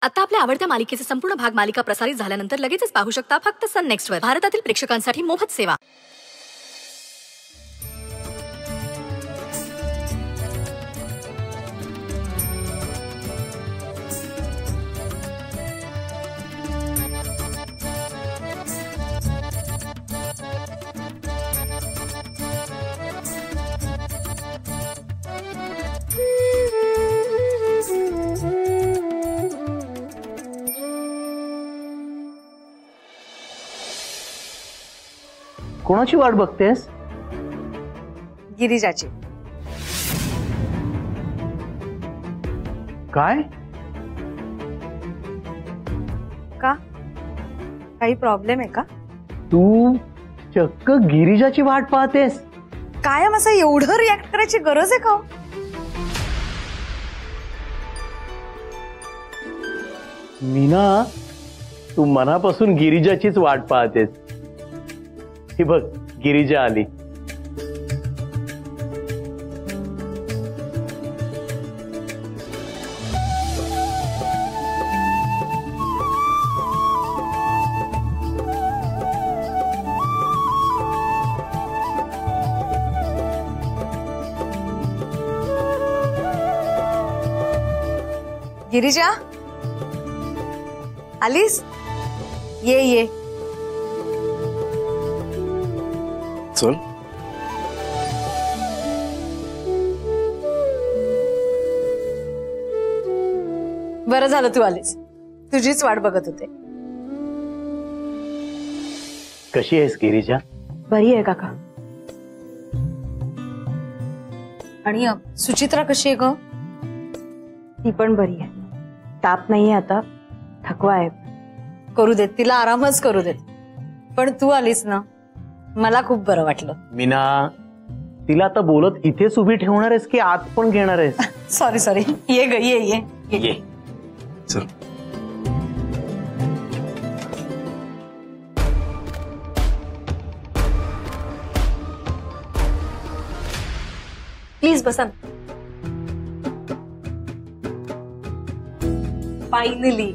आता आपल्या आवडत्या मालिकेचे संपूर्ण भाग मालिका प्रसारित झाल्यानंतर लगेचच पाहू शकता फक्त सन नेक्स्ट वर. भारतातील प्रेक्षकांसाठी मोफत सेवा. कोणाची वाट बघतेस? गिरिजाची. काय? का? काही प्रॉब्लेम आहे का? तू चक्क गिरिजाची वाट पाहतेस? कायम असं एवढं रिॲक्ट करायची गरज आहे का? मीना, तू मनापासून गिरिजाचीच वाट पाहतेस. ही बघ, गिरिजा आली. गिरिजा आलीस? ये ये. चल. बरं झालं तू आलीस. तुझीच वाट बघत होते. कशी आहेस गिरिजा? बरी आहे काका. आणि सुचित्रा कशी आहे ग? ती पण बरी आहे. ताप नाहीये आता, थकवा आहे. करू देत तिला, आरामच करू देत. पण तू आलीस ना, मला खूप बरं वाटलं. मीना, तिला आता बोलत इथेच उभी ठेवणार आहेस की आत पण घेणार आहेस? Sorry sorry. ये ग, ये ये ये. चल. प्लीज बसा. फायनली.